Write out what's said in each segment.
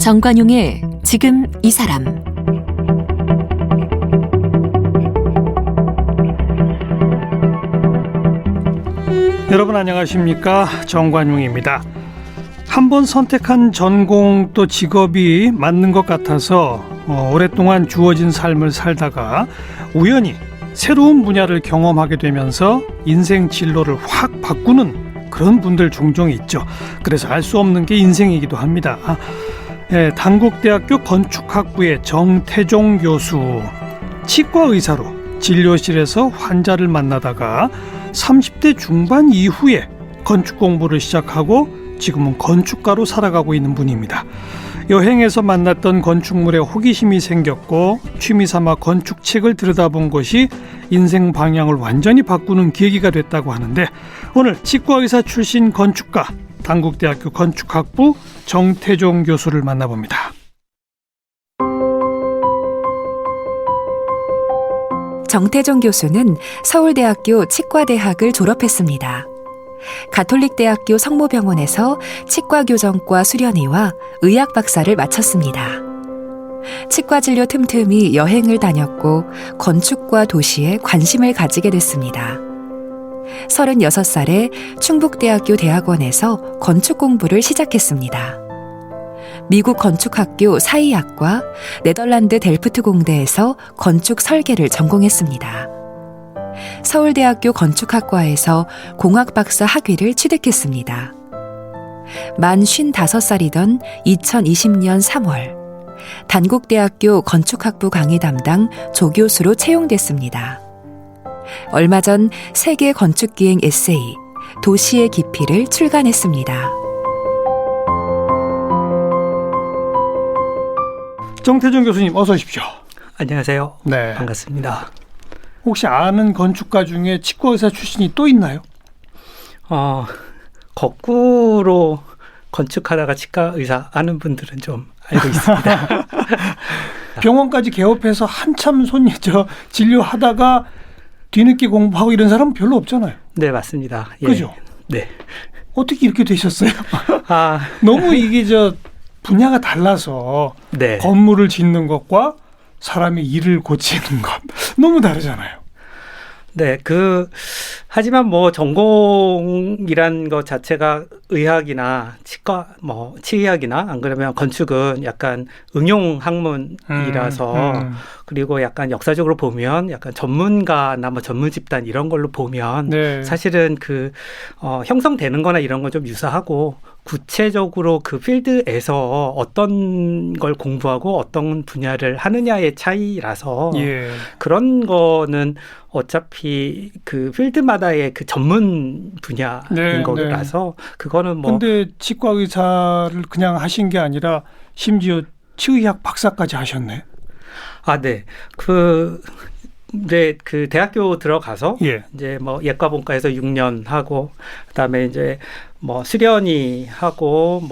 정관용의 지금 이 사람. 여러분 안녕하십니까? 정관용입니다. 한번 선택한 전공 또 직업이 맞는 것 같아서 오랫동안 주어진 삶을 살다가 우연히 새로운 분야를 경험하게 되면서 인생 진로를 확 바꾸는 그런 분들 종종 있죠. 그래서 알 수 없는 게 인생이기도 합니다. 단국대학교 건축학부의 정태종 교수, 치과 의사로 진료실에서 환자를 만나다가 30대 중반 이후에 건축 공부를 시작하고 지금은 건축가로 살아가고 있는 분입니다. 여행에서 만났던 건축물에 호기심이 생겼고 취미삼아 건축책을 들여다본 것이 인생 방향을 완전히 바꾸는 계기가 됐다고 하는데, 오늘 치과의사 출신 건축가, 단국대학교 건축학부 정태종 교수를 만나봅니다. 정태종 교수는 서울대학교 치과대학을 졸업했습니다. 가톨릭대학교 성모병원에서 치과교정과 수련의와 의학 박사를 마쳤습니다. 치과진료 틈틈이 여행을 다녔고 건축과 도시에 관심을 가지게 됐습니다. 36살에 충북대학교 대학원에서 건축 공부를 시작했습니다. 미국 건축학교 사이학과 네덜란드 델프트 공대에서 건축 설계를 전공했습니다. 서울대학교 건축학과에서 공학박사 학위를 취득했습니다. 만 55살이던 2020년 3월 단국대학교 건축학부 강의 담당 조교수로 채용됐습니다. 얼마 전 세계 건축기행 에세이 도시의 깊이를 출간했습니다. 정태종 교수님 어서 오십시오. 안녕하세요. 네. 반갑습니다. 혹시 아는 건축가 중에 치과의사 출신이 또 있나요? 거꾸로 건축하다가 치과의사 아는 분들은 좀 알고 있습니다. 병원까지 개업해서 한참 진료하다가 뒤늦게 공부하고 이런 사람은 별로 없잖아요. 네, 맞습니다. 예. 그죠? 네. 어떻게 이렇게 되셨어요? 너무 이게 분야가 달라서 네. 건물을 짓는 것과 사람의 일을 고치는 것 너무 다르잖아요. 네, 하지만 전공이란 것 자체가 의학이나 치의학이나 안 그러면 건축은 약간 응용 학문이라서 그리고 약간 역사적으로 보면 약간 전문가나 전문 집단 이런 걸로 보면 네. 사실은 형성되는 거나 이런 건 좀 유사하고 구체적으로 그 필드에서 어떤 걸 공부하고 어떤 분야를 하느냐의 차이라서 예. 그런 거는 어차피 그 필드마다의 그 전문 분야인 거라서 그거는 근데 치과 의사를 그냥 하신 게 아니라 심지어 치의학 박사까지 하셨네. 네. 그 대학교 들어가서 이제 예과 본과에서 6년 하고 그다음에 이제 수련이 하고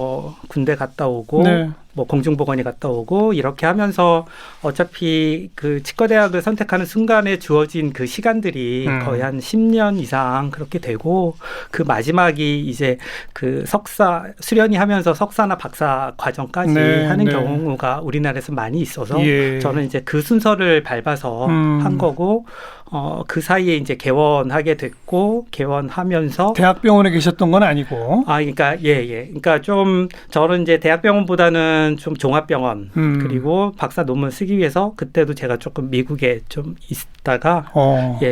군대 갔다 오고 네. 공중보건이 갔다 오고 이렇게 하면서 어차피 그 치과대학을 선택하는 순간에 주어진 그 시간들이 거의 한 10년 이상 그렇게 되고 그 마지막이 이제 그 수련이 하면서 석사나 박사 과정까지 하는 경우가 우리나라에서 많이 있어서 저는 이제 그 순서를 밟아서 한 거고 그 사이에 이제 개원하게 됐고 개원하면서 대학병원에 계셨던 건 아니고. 그러니까 그러니까 좀 저는 이제 대학병원보다는 좀 종합병원 그리고 박사 논문 쓰기 위해서 그때도 제가 조금 미국에 좀 있다가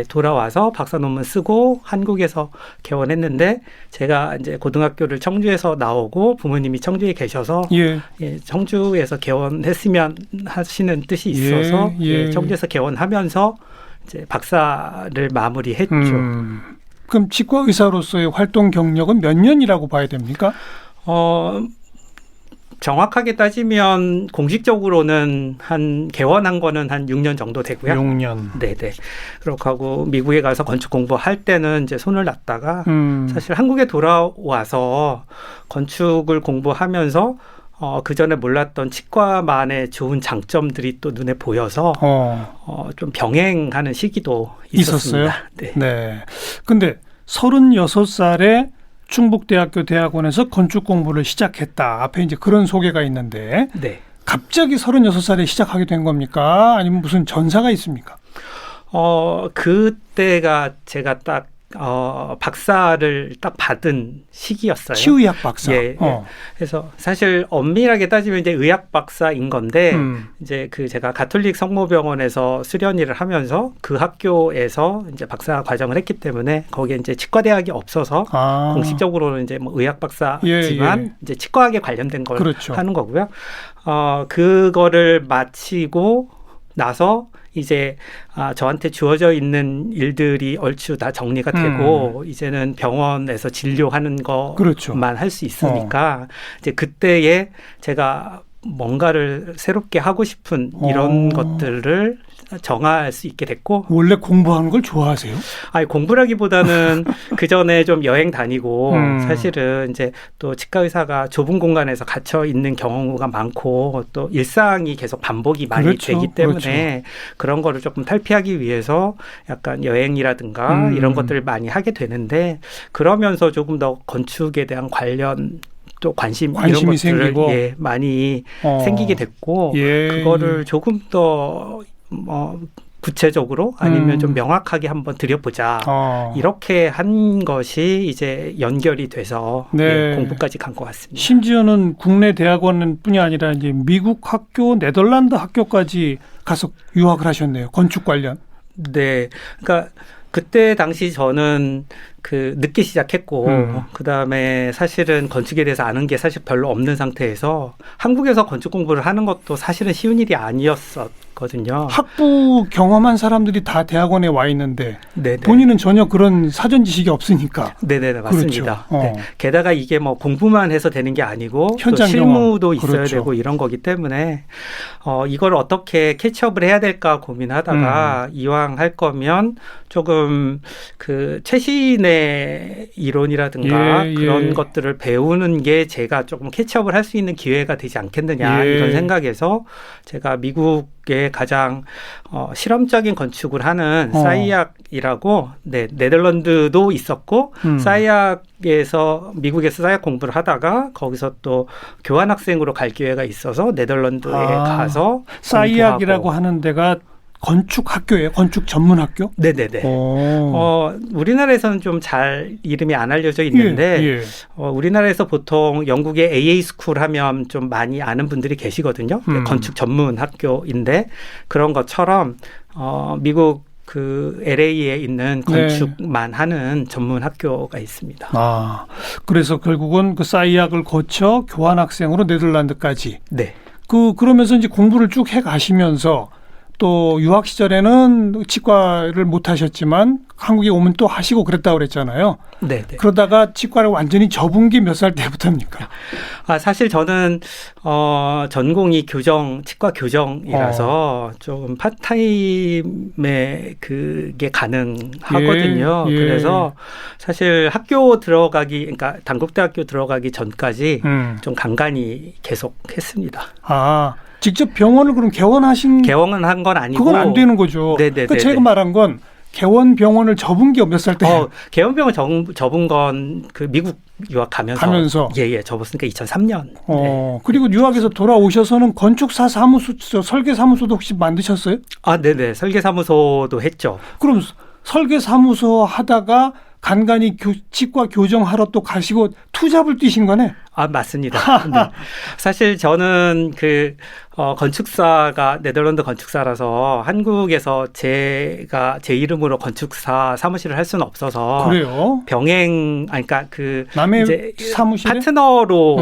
돌아와서 박사 논문 쓰고 한국에서 개원했는데 제가 이제 고등학교를 청주에서 나오고 부모님이 청주에 계셔서 청주에서 개원했으면 하시는 뜻이 있어서 청주에서 개원하면서 이제 박사를 마무리했죠. 그럼 치과 의사로서의 활동 경력은 몇 년이라고 봐야 됩니까? 정확하게 따지면 공식적으로는 개원한 거는 한 6년 정도 되고요. 6년. 네네. 그렇게 하고 미국에 가서 건축 공부할 때는 이제 손을 놨다가 사실 한국에 돌아와서 건축을 공부하면서 그 전에 몰랐던 치과만의 좋은 장점들이 또 눈에 보여서 좀 병행하는 시기도 있었습니다. 있었어요? 네. 근데 36살에 충북대학교 대학원에서 건축 공부를 시작했다. 앞에 이제 그런 소개가 있는데 네. 갑자기 36살에 시작하게 된 겁니까? 아니면 무슨 전사가 있습니까? 그때가 제가 딱 박사를 딱 받은 시기였어요. 치의학 박사. 예. 그래서 사실 엄밀하게 따지면 이제 의학 박사인 건데 이제 그 제가 가톨릭 성모병원에서 수련일을 하면서 그 학교에서 이제 박사 과정을 했기 때문에 거기에 이제 치과대학이 없어서 공식적으로는 이제 뭐 의학 박사지만 이제 치과학에 관련된 걸 그렇죠. 하는 거고요. 그거를 마치고 나서 이제 저한테 주어져 있는 일들이 얼추 다 정리가 되고 이제는 병원에서 진료하는 것만 그렇죠. 할 수 있으니까 이제 그때에 제가 뭔가를 새롭게 하고 싶은 이런 것들을 정할 수 있게 됐고. 원래 공부하는 걸 좋아하세요? 아니, 공부라기보다는 그 전에 좀 여행 다니고 사실은 이제 또 치과 의사가 좁은 공간에서 갇혀 있는 경우가 많고 또 일상이 계속 반복이 많이 그렇죠. 되기 때문에 그렇죠. 그런 거를 조금 탈피하기 위해서 약간 여행이라든가 이런 것들을 많이 하게 되는데 그러면서 조금 더 건축에 대한 관련 또 관심이 이런 것들을 생기고. 많이 생기게 됐고 그거를 조금 더 구체적으로 아니면 좀 명확하게 한번 드려보자. 이렇게 한 것이 이제 연결이 돼서 공부까지 간 것 같습니다. 심지어는 국내 대학원뿐이 아니라 이제 미국 학교, 네덜란드 학교까지 가서 유학을 하셨네요. 건축 관련. 네, 그러니까 그때 당시 저는 그 늦게 시작했고 그다음에 사실은 건축에 대해서 아는 게 사실 별로 없는 상태에서 한국에서 건축 공부를 하는 것도 사실은 쉬운 일이 아니었거든요. 학부 경험한 사람들이 다 대학원에 와 있는데 네네. 본인은 전혀 그런 사전 지식이 없으니까. 네네, 맞습니다. 그렇죠. 네. 게다가 이게 뭐 공부만 해서 되는 게 아니고 현장 또 실무도 경험. 있어야 그렇죠. 되고 이런 거기 때문에 이걸 어떻게 캐치업을 해야 될까 고민하다가 이왕 할 거면 조금 그 최신의 이론이라든가 그런 것들을 배우는 게 제가 조금 캐치업을 할 수 있는 기회가 되지 않겠느냐 이런 생각에서 제가 미국의 가장 실험적인 건축을 하는 사이악이라고 네덜란드도 있었고 사이악에서 미국에서 사이악 공부를 하다가 거기서 또 교환학생으로 갈 기회가 있어서 네덜란드에 가서 사이악이라고 하는 데가 건축 학교예요? 건축 전문 학교? 네네네. 우리나라에서는 좀 잘 이름이 안 알려져 있는데 우리나라에서 보통 영국의 AA 스쿨 하면 좀 많이 아는 분들이 계시거든요. 건축 전문 학교인데 그런 것처럼 미국 그 LA에 있는 건축만 하는 전문 학교가 있습니다. 그래서 결국은 그 사이악을 거쳐 교환학생으로 네덜란드까지. 네. 그러면서 이제 공부를 쭉 해 가시면서 또 유학 시절에는 치과를 못 하셨지만 한국에 오면 또 하시고 그랬다고 그랬잖아요. 네. 그러다가 치과를 완전히 접은 게 몇 살 때부터입니까? 사실 저는 전공이 치과 교정이라서 조금 파트타임에 그게 가능하거든요. 그래서 사실 학교 들어가기, 그러니까 단국대학교 들어가기 전까지 좀 간간히 계속 했습니다. 직접 병원을 그럼 개원은 한 건 아니고 그건 안 되는 거죠. 네네네. 그러니까 제가 말한 건 개원 병원을 접은 게 몇 살 때? 개원 병원 접은 건 그 미국 유학 가면서 접었으니까 2003년. 그리고 유학에서 돌아오셔서는 건축사 사무소, 설계 사무소도 혹시 만드셨어요? 네네. 설계 사무소도 했죠. 그럼 설계 사무소 하다가 간간히 치과 교정하러 또 가시고 투잡을 뛰신 거네? 맞습니다. 네. 사실 저는 건축사가 네덜란드 건축사라서 한국에서 제가 제 이름으로 건축사 사무실을 할 수는 없어서 그래요? 그러니까 남의 이제 사무실에? 파트너로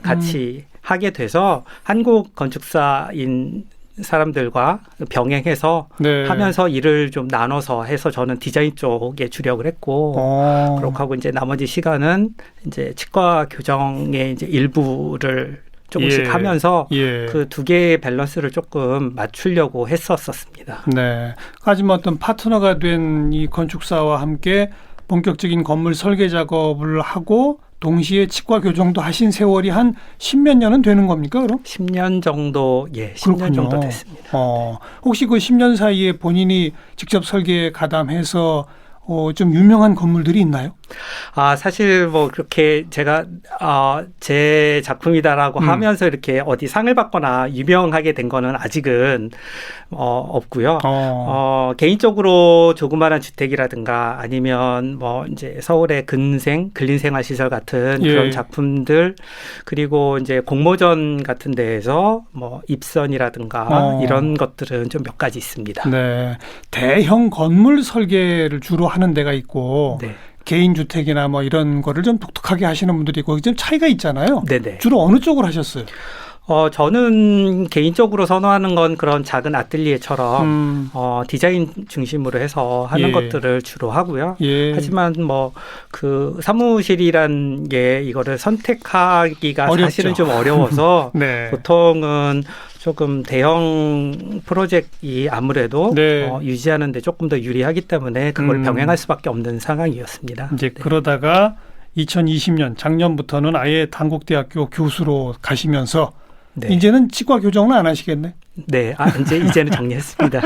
같이 하게 돼서 한국 건축사인 사람들과 병행해서 하면서 일을 좀 나눠서 해서 저는 디자인 쪽에 주력을 했고 그렇게 하고 이제 나머지 시간은 이제 치과 교정의 이제 일부를 조금씩 하면서 그 두 개의 밸런스를 조금 맞추려고 했었습니다. 네. 하지만 어떤 파트너가 된 이 건축사와 함께 본격적인 건물 설계 작업을 하고 동시에 치과 교정도 하신 세월이 한 10몇 년은 되는 겁니까, 그럼? 10년 정도, 10년 정도 됐습니다. 혹시 그 10년 사이에 본인이 직접 설계에 가담해서 좀 유명한 건물들이 있나요? 사실 뭐 그렇게 제가 제 작품이다라고 하면서 이렇게 어디 상을 받거나 유명하게 된 거는 아직은 없고요. 개인적으로 조그마한 주택이라든가 아니면 뭐 이제 서울의 근린생활시설 같은 그런 작품들, 그리고 이제 공모전 같은 데에서 뭐 입선이라든가 이런 것들은 좀 몇 가지 있습니다. 네. 대형 건물 설계를 주로 하는 데가 있고 네. 개인 주택이나 뭐 이런 거를 좀 독특하게 하시는 분들이 있고 좀 차이가 있잖아요. 네네. 주로 어느 쪽으로 하셨어요? 저는 개인적으로 선호하는 건 그런 작은 아틀리에처럼 디자인 중심으로 해서 하는 것들을 주로 하고요. 하지만 뭐 그 사무실이란 게 이거를 선택하기가 어렵죠. 사실은 좀 어려워서 네. 보통은 조금 대형 프로젝트이 아무래도 유지하는 데 조금 더 유리하기 때문에 그걸 병행할 수밖에 없는 상황이었습니다. 이제 그러다가 2020년 작년부터는 아예 단국대학교 교수로 가시면서 이제는 치과 교정은 안 하시겠네? 네, 이제는 정리했습니다.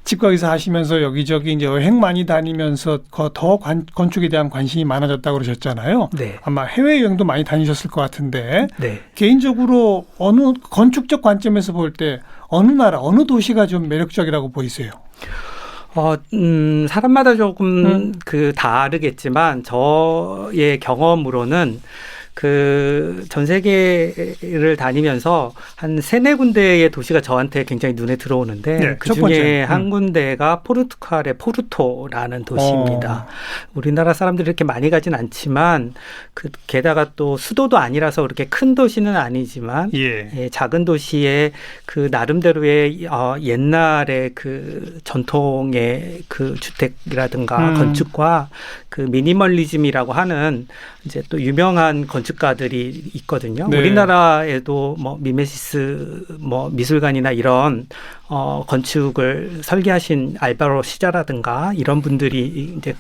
치과 의사 하시면서 여기저기 이제 여행 많이 다니면서 더 건축에 대한 관심이 많아졌다고 그러셨잖아요. 네. 아마 해외 여행도 많이 다니셨을 것 같은데 개인적으로 어느 건축적 관점에서 볼 때 어느 나라, 어느 도시가 좀 매력적이라고 보이세요? 사람마다 조금 다르겠지만 저의 경험으로는 전 세계를 다니면서 한 3-4군데의 도시가 저한테 굉장히 눈에 들어오는데 그중에 한 군데가 포르투갈의 포르토라는 도시입니다. 우리나라 사람들이 이렇게 많이 가진 않지만 게다가 또 수도도 아니라서 그렇게 큰 도시는 아니지만 작은 도시의 나름대로의 옛날의 전통의 주택이라든가 건축과 미니멀리즘이라고 하는 이제 또 유명한 건축가들이 있거든요. 네. 우리나라에도 뭐 미메시스 미술관이나 이런 건축을 설계하신 알바로 시자라든가 이런 분들이 이제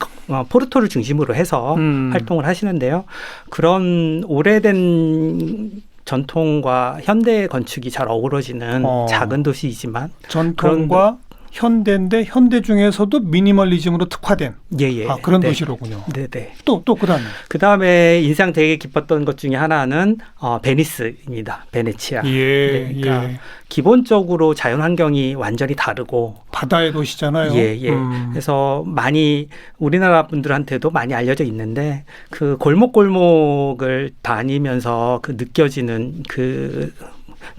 포르토를 중심으로 해서 활동을 하시는데요. 그런 오래된 전통과 현대 건축이 잘 어우러지는 작은 도시이지만 전통과 현대인데 현대 중에서도 미니멀리즘으로 특화된 그런 도시로군요. 네네. 또 그다음에 그다음에 인상 되게 깊었던 것 중에 하나는 베니스입니다. 베네치아. 그러니까 기본적으로 자연 환경이 완전히 다르고 바다의 도시잖아요. 그래서 많이 우리나라 분들한테도 많이 알려져 있는데 골목골목을 다니면서 느껴지는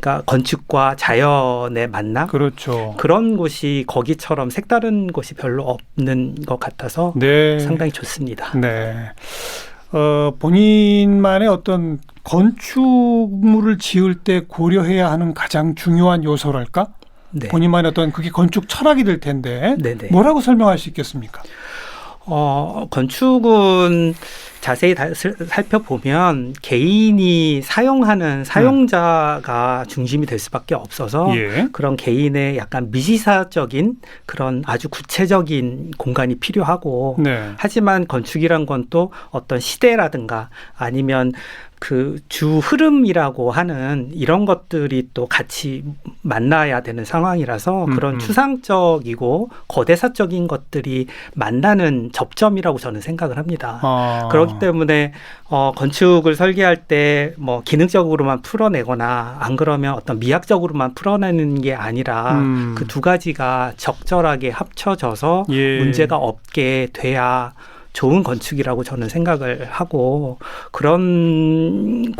그러니까 건축과 자연의 만남? 그렇죠. 그런 곳이 거기처럼 색다른 곳이 별로 없는 것 같아서 상당히 좋습니다. 네. 본인만의 어떤 건축물을 지을 때 고려해야 하는 가장 중요한 요소랄까? 본인만의 어떤 그게 건축 철학이 될 텐데 뭐라고 설명할 수 있겠습니까? 건축은 자세히 살펴보면 개인이 사용하는 사용자가 중심이 될 수밖에 없어서 그런 개인의 약간 미시사적인 그런 아주 구체적인 공간이 필요하고 하지만 건축이란 건 또 어떤 시대라든가 아니면 주 흐름이라고 하는 이런 것들이 또 같이 만나야 되는 상황이라서 그런 추상적이고 거대사적인 것들이 만나는 접점이라고 저는 생각을 합니다. 그렇기 때문에 건축을 설계할 때 뭐 기능적으로만 풀어내거나 안 그러면 어떤 미학적으로만 풀어내는 게 아니라 그 두 가지가 적절하게 합쳐져서 문제가 없게 돼야 좋은 건축이라고 저는 생각을 하고 그런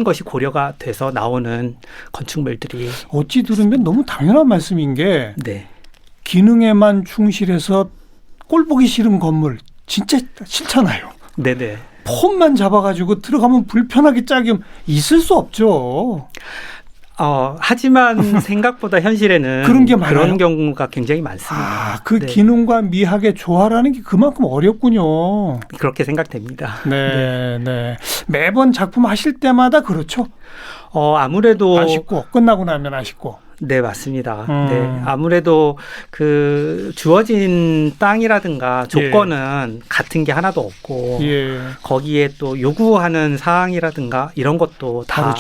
것이 고려가 돼서 나오는 건축물들이 어찌 들으면 너무 당연한 말씀인 게 기능에만 충실해서 꼴 보기 싫은 건물 진짜 싫잖아요. 네네. 폼만 잡아가지고 들어가면 불편하게 짜기면 있을 수 없죠. 하지만 생각보다 현실에는 그런 경우가 굉장히 많습니다. 기능과 미학의 조화라는 게 그만큼 어렵군요. 그렇게 생각됩니다. 네. 매번 작품 하실 때마다 그렇죠. 아무래도 아쉽고 끝나고 나면 아쉽고. 네, 맞습니다. 네, 아무래도 그 주어진 땅이라든가 조건은 같은 게 하나도 없고 거기에 또 요구하는 사항이라든가 이런 것도 다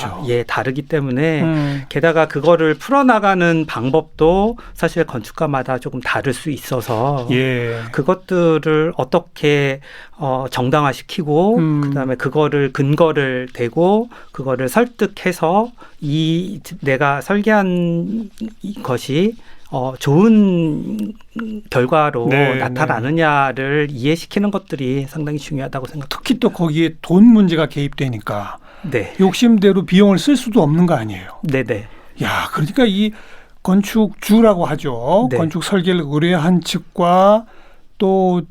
다르기 때문에 게다가 그거를 풀어나가는 방법도 사실 건축가마다 조금 다를 수 있어서 그것들을 어떻게 정당화시키고 그다음에 그거를 근거를 대고 그거를 설득해서 이 내가 설계한 것이 좋은 결과로 나타나느냐를 이해시키는 것들이 상당히 중요하다고 생각합니다. 특히 또 거기에 돈 문제가 개입되니까 욕심대로 비용을 쓸 수도 없는 거 아니에요. 네네. 야, 그러니까 이 건축주라고 하죠. 건축 설계를 의뢰한 측과 또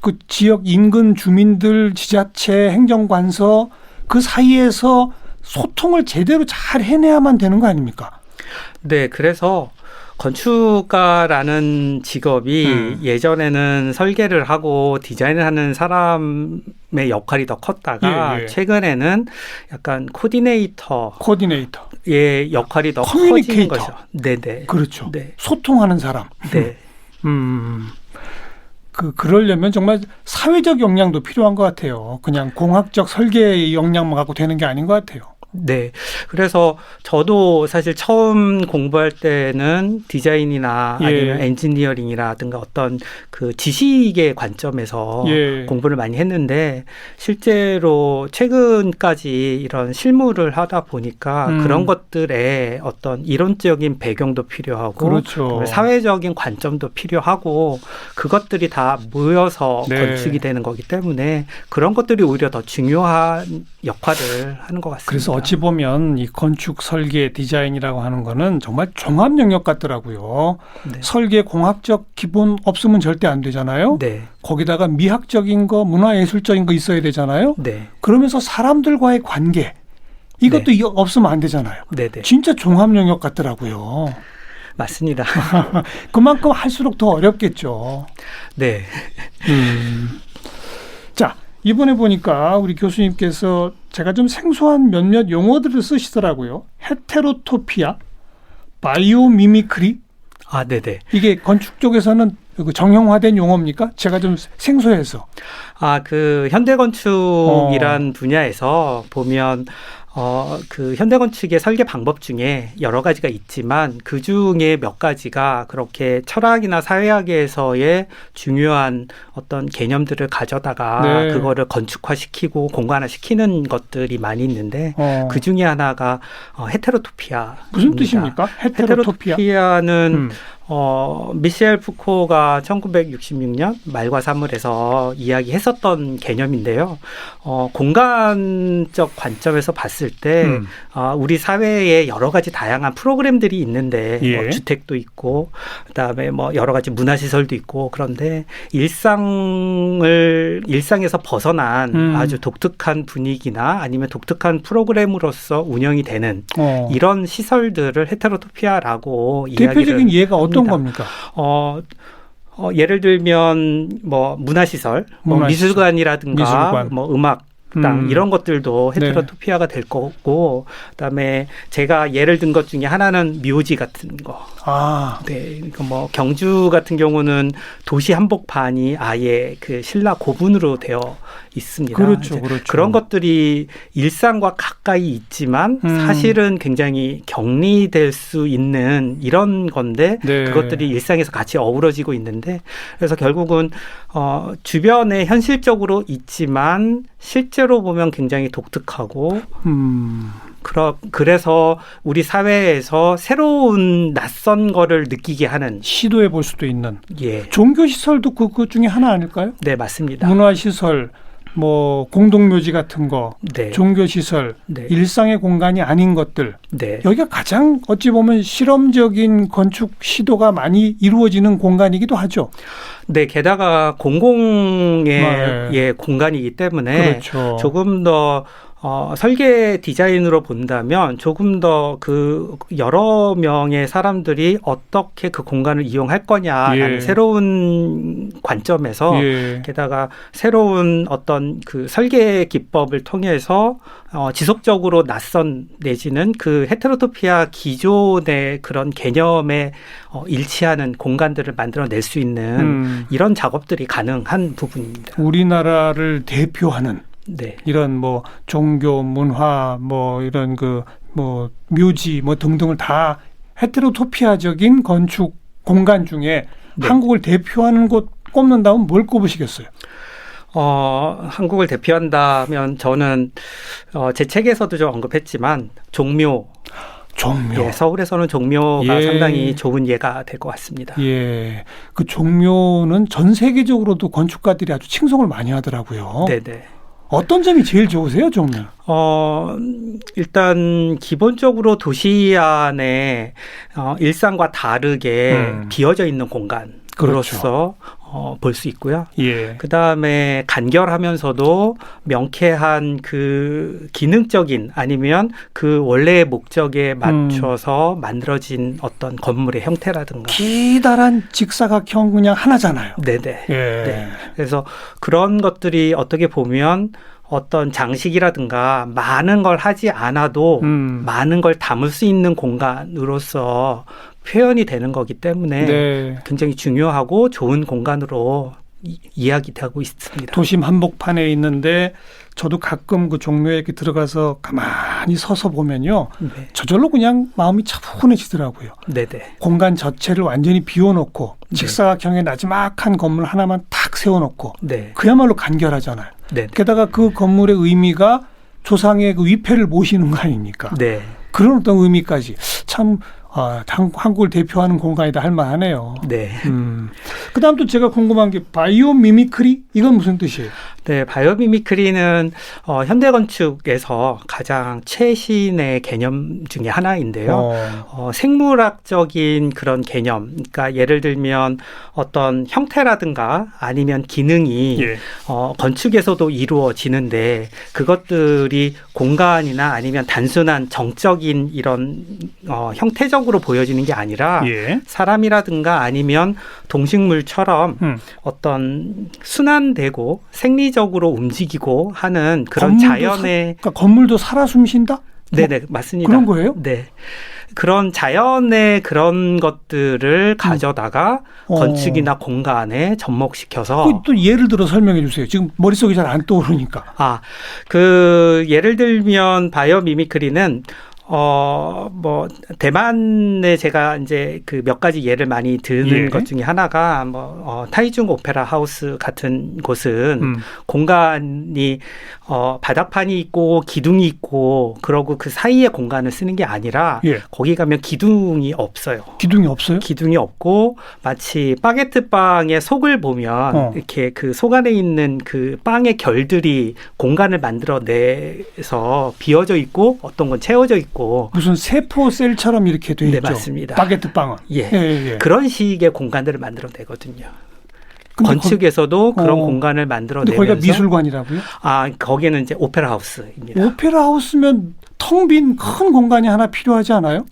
그 지역 인근 주민들, 지자체, 행정관서 그 사이에서 소통을 제대로 잘 해내야만 되는 거 아닙니까? 네, 그래서 건축가라는 직업이 예전에는 설계를 하고 디자인을 하는 사람의 역할이 더 컸다가 최근에는 약간 코디네이터의 역할이 더 커지는 거죠. 네네. 그렇죠. 소통하는 사람. 네. 그러려면 정말 사회적 역량도 필요한 것 같아요. 그냥 공학적 설계 역량만 갖고 되는 게 아닌 것 같아요. 네. 그래서 저도 사실 처음 공부할 때는 디자인이나 아니면 엔지니어링이라든가 어떤 그 지식의 관점에서 공부를 많이 했는데 실제로 최근까지 이런 실무를 하다 보니까 그런 것들에 어떤 이론적인 배경도 필요하고 사회적인 관점도 필요하고 그것들이 다 모여서 건축이 되는 거기 때문에 그런 것들이 오히려 더 중요한 역할을 하는 것 같습니다. 그래서 어찌 보면 이 건축 설계 디자인이라고 하는 거는 정말 종합 영역 같더라고요. 설계 공학적 기본 없으면 절대 안 되잖아요. 거기다가 미학적인 거, 문화예술적인 거 있어야 되잖아요. 그러면서 사람들과의 관계 이것도 없으면 안 되잖아요. 진짜 종합 영역 같더라고요. 맞습니다. 그만큼 할수록 더 어렵겠죠. 네. 자, 이번에 보니까 우리 교수님께서 제가 좀 생소한 몇몇 용어들을 쓰시더라고요. 헤테로토피아, 바이오미미크리. 네네. 이게 건축 쪽에서는 정형화된 용어입니까? 제가 좀 생소해서. 그 현대건축이란 분야에서 보면 그 현대건축의 설계 방법 중에 여러 가지가 있지만 그 중에 몇 가지가 그렇게 철학이나 사회학에서의 중요한 어떤 개념들을 가져다가 그거를 건축화시키고 공간화시키는 것들이 많이 있는데 그 중에 하나가 헤테로토피아. 무슨 뜻입니까? 헤테로토피아는 미셸 푸코가 1966년 말과 사물에서 이야기했었던 개념인데요. 공간적 관점에서 봤을 때 우리 사회에 여러 가지 다양한 프로그램들이 있는데 뭐 주택도 있고 그다음에 뭐 여러 가지 문화시설도 있고 그런데 일상에서 벗어난 아주 독특한 분위기나 아니면 독특한 프로그램으로서 운영이 되는 이런 시설들을 헤테로토피아라고 대표적인 예가 어떤 겁니까? 예를 들면 뭐 문화시설, 뭐 미술관이라든가 뭐 음악당 이런 것들도 헤테로토피아가 될 거고 그다음에 제가 예를 든 것 중에 하나는 묘지 같은 거. 그러니까 뭐 경주 같은 경우는 도시 한복판이 아예 그 신라 고분으로 되어 있습니다. 그렇죠. 그런 것들이 일상과 가까이 있지만 사실은 굉장히 격리될 수 있는 이런 건데 그것들이 일상에서 같이 어우러지고 있는데 그래서 결국은 주변에 현실적으로 있지만 실제로 보면 굉장히 독특하고 그래서 우리 사회에서 새로운 낯선 거를 느끼게 하는 시도해 볼 수도 있는 종교시설도 그것 중에 하나 아닐까요? 네, 맞습니다. 문화시설 뭐 공동묘지 같은 거, 종교시설, 일상의 공간이 아닌 것들 여기가 가장 어찌 보면 실험적인 건축 시도가 많이 이루어지는 공간이기도 하죠. 네, 게다가 공공의 공간이기 때문에 조금 더 설계 디자인으로 본다면 조금 더 그 여러 명의 사람들이 어떻게 그 공간을 이용할 거냐라는 새로운 관점에서 게다가 새로운 어떤 그 설계 기법을 통해서 지속적으로 낯선 내지는 그 헤테로토피아 기존의 그런 개념에 일치하는 공간들을 만들어낼 수 있는 이런 작업들이 가능한 부분입니다. 우리나라를 대표하는 네. 이런 뭐 종교, 문화, 뭐 이런 그 뭐 묘지 뭐 등등을 다 헤테로토피아적인 건축 공간 중에 한국을 대표하는 곳 꼽는다면 뭘 꼽으시겠어요? 한국을 대표한다면 저는 제 책에서도 좀 언급했지만 종묘. 예, 서울에서는 종묘가 상당히 좋은 예가 될 것 같습니다. 예, 그 종묘는 전 세계적으로도 건축가들이 아주 칭송을 많이 하더라고요. 네네. 어떤 점이 제일 좋으세요, 종묘? 일단 기본적으로 도시 안에 일상과 다르게 비어져 있는 공간으로서 볼 수 있고요. 그 다음에 간결하면서도 명쾌한 그 기능적인 아니면 그 원래의 목적에 맞춰서 만들어진 어떤 건물의 형태라든가. 기다란 직사각형 그냥 하나잖아요. 네네. 네. 그래서 그런 것들이 어떻게 보면 어떤 장식이라든가 많은 걸 하지 않아도 많은 걸 담을 수 있는 공간으로서 표현이 되는 거기 때문에 굉장히 중요하고 좋은 공간으로 이야기되고 있습니다. 도심 한복판에 있는데 저도 가끔 그 종묘에 이렇게 들어가서 가만히 서서 보면요. 저절로 그냥 마음이 차분해지더라고요. 네네. 공간 자체를 완전히 비워놓고 직사각형의 나지막한 건물 하나만 탁 세워놓고 그야말로 간결하잖아요. 게다가 그 건물의 의미가 조상의 그 위패를 모시는 거 아닙니까? 그런 어떤 의미까지 참 한국을 대표하는 공간이다 할 만하네요. 네. 그다음 또 제가 궁금한 게 바이오 미미크리 이건 무슨 뜻이에요? 네, 바이오 미미크리는 현대 건축에서 가장 최신의 개념 중에 하나인데요. 생물학적인 그런 개념, 그러니까 예를 들면 어떤 형태라든가 아니면 기능이 건축에서도 이루어지는데 그것들이 공간이나 아니면 단순한 정적인 이런 형태적으로 보여지는 게 아니라 사람이라든가 아니면 동식물처럼 어떤 순환되고 생리적으로 움직이고 하는 그런 자연의 그러니까 건물도 살아 숨쉰다? 네네, 맞습니다. 그런 거예요? 네. 그런 자연의 그런 것들을 가져다가 건축이나 공간에 접목시켜서 또 예를 들어 설명해 주세요. 지금 머릿속에 잘 안 떠오르니까. 예를 들면 바이오 미미크리는 대만에 제가 이제 그 몇 가지 예를 많이 드는 것 중에 하나가 타이중 오페라 하우스 같은 곳은 공간이 바닥판이 있고 기둥이 있고 그러고 그 사이에 공간을 쓰는 게 아니라 거기 가면 기둥이 없어요. 기둥이 없어요? 기둥이 없고 마치 바게트 빵의 속을 보면 이렇게 그 속 안에 있는 그 빵의 결들이 공간을 만들어내서 비어져 있고 어떤 건 채워져 있고 무슨 세포 셀처럼 이렇게 돼 있죠. 네, 맞습니다. 바게트 빵은. 그런 식의 공간들을 만들어내거든요. 건축에서도 그런 공간을 만들어내면서. 거기가 미술관이라고요? 거기는 이제 오페라 하우스입니다. 오페라 하우스면 텅 빈 큰 공간이 하나 필요하지 않아요?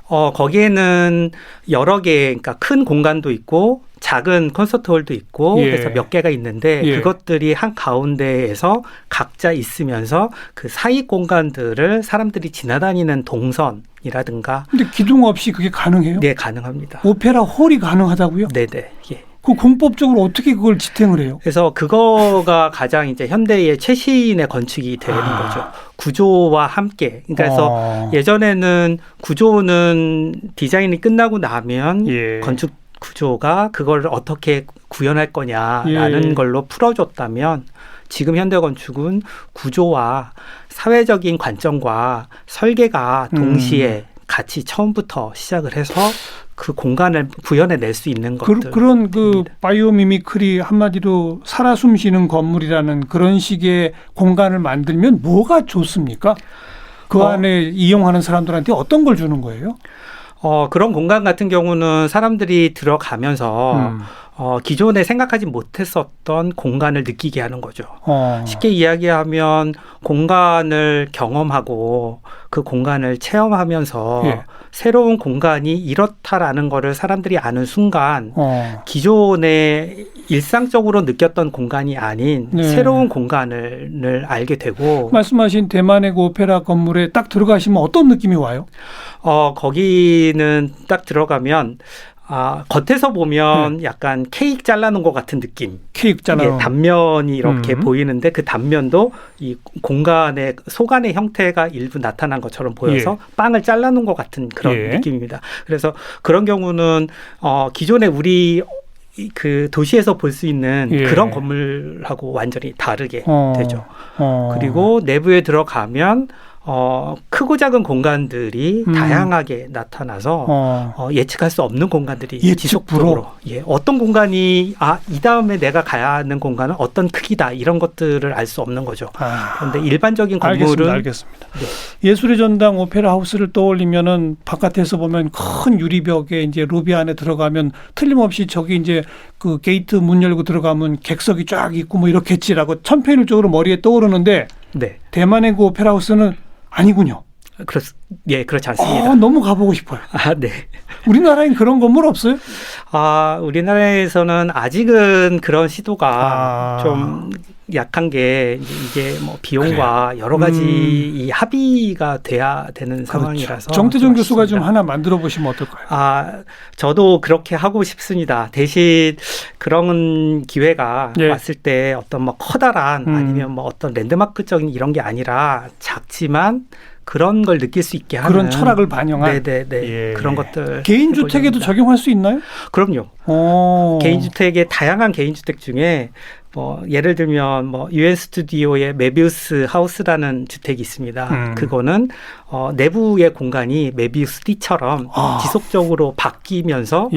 거기에는 여러 개, 그러니까 큰 공간도 있고 작은 콘서트홀도 있고 그래서 몇 개가 있는데 그것들이 한 가운데에서 각자 있으면서 그 사이 공간들을 사람들이 지나다니는 동선이라든가. 근데 기둥 없이 그게 가능해요? 네, 가능합니다. 오페라 홀이 가능하다고요? 네네. 그 공법적으로 어떻게 그걸 지탱을 해요? 그래서 그거가 가장 이제 현대의 최신의 건축이 되는 거죠. 구조와 함께. 그래서 예전에는 구조는 디자인이 끝나고 나면 건축 구조가 그걸 어떻게 구현할 거냐라는 걸로 풀어줬다면 지금 현대 건축은 구조와 사회적인 관점과 설계가 동시에 같이 처음부터 시작을 해서 그 공간을 구현해낼 수 있는 것들. 그런 그 바이오 미미크리 한마디로 살아 숨쉬는 건물이라는 그런 식의 공간을 만들면 뭐가 좋습니까? 그 안에 이용하는 사람들한테 어떤 걸 주는 거예요? 그런 공간 같은 경우는 사람들이 들어가면서 기존에 생각하지 못했었던 공간을 느끼게 하는 거죠. 쉽게 이야기하면 공간을 경험하고 그 공간을 체험하면서 예. 새로운 공간이 이렇다라는 거를 사람들이 아는 순간 기존에 일상적으로 느꼈던 공간이 아닌 네. 새로운 공간을 알게 되고 말씀하신 대만의 그 오페라 건물에 딱 들어가시면 어떤 느낌이 와요? 거기는 딱 들어가면 겉에서 보면 약간 케이크 잘라놓은 것 같은 느낌. 케이크 잘라놓은. 단면이 이렇게 보이는데 그 단면도 이 공간의 속안의 형태가 일부 나타난 것처럼 보여서 빵을 잘라놓은 것 같은 그런 느낌입니다. 그래서 그런 경우는 기존에 우리 그 도시에서 볼 수 있는 그런 건물하고 완전히 다르게 되죠. 그리고 내부에 들어가면 크고 작은 공간들이 다양하게 나타나서 예측할 수 없는 공간들이 지속적으로 어떤 공간이 이 다음에 내가 가야 하는 공간은 어떤 크기다 이런 것들을 알 수 없는 거죠. 그런데 일반적인 건물은 알겠습니다. 네. 예술의 전당 오페라 하우스를 떠올리면은 바깥에서 보면 큰 유리벽에 이제 로비 안에 들어가면 틀림없이 저기 이제 그 게이트 문 열고 들어가면 객석이 쫙 있고 뭐 이렇겠지라고 천편일적으로 머리에 떠오르는데 대만의 그 오페라 하우스는 아니군요. 그렇지 않습니다. 너무 가보고 싶어요. 네. 우리나라엔 그런 건물 없어요? 우리나라에서는 아직은 그런 시도가 좀 약한 게 이게 뭐 비용과 여러 가지 이 합의가 돼야 되는 상황이라서. 정태종 교수가 좀 하나 만들어 보시면 어떨까요? 저도 그렇게 하고 싶습니다. 대신 그런 기회가 왔을 때 어떤 뭐 커다란 아니면 뭐 어떤 랜드마크적인 이런 게 아니라 작지만 그런 걸 느낄 수 있게 하는 그런 철학을 반영한 그런 것들. 개인 주택에도 적용할 수 있나요? 그럼요. 개인 주택의 다양한 개인 주택 중에 예를 들면 UN 스튜디오의 메비우스 하우스라는 주택이 있습니다. 그거는 내부의 공간이 메비우스 띠처럼 지속적으로 바뀌면서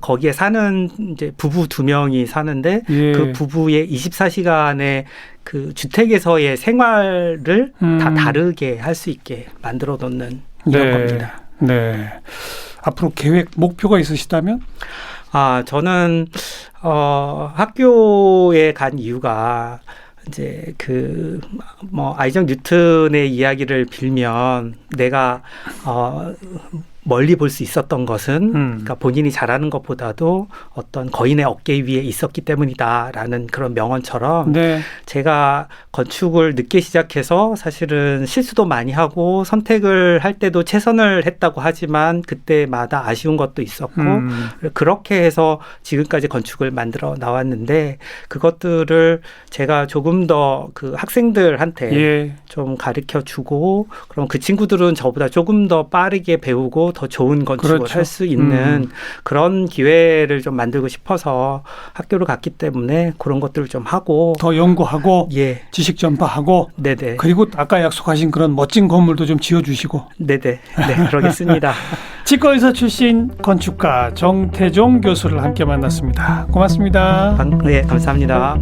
거기에 사는 이제 부부 2명이 사는데 그 부부의 24시간의 그 주택에서의 생활을 다 다르게 할 수 있게 만들어 놓는 이런 겁니다. 네. 앞으로 계획, 목표가 있으시다면? 저는 학교에 간 이유가 이제 아이작 뉴턴의 이야기를 빌면 내가 멀리 볼 수 있었던 것은 그러니까 본인이 잘하는 것보다도 어떤 거인의 어깨 위에 있었기 때문이다라는 그런 명언처럼 제가 건축을 늦게 시작해서 사실은 실수도 많이 하고 선택을 할 때도 최선을 했다고 하지만 그때마다 아쉬운 것도 있었고 그렇게 해서 지금까지 건축을 만들어 나왔는데 그것들을 제가 조금 더 그 학생들한테 좀 가르쳐 주고 그럼 그 친구들은 저보다 조금 더 빠르게 배우고 더 좋은 건축을 할 수 있는 그런 기회를 좀 만들고 싶어서 학교를 갔기 때문에 그런 것들을 좀 하고 더 연구하고 지식 전파하고 그리고 아까 약속하신 그런 멋진 건물도 좀 지어주시고 네, 그러겠습니다. 치과의사 출신 건축가 정태종 교수를 함께 만났습니다. 고맙습니다. 네, 감사합니다.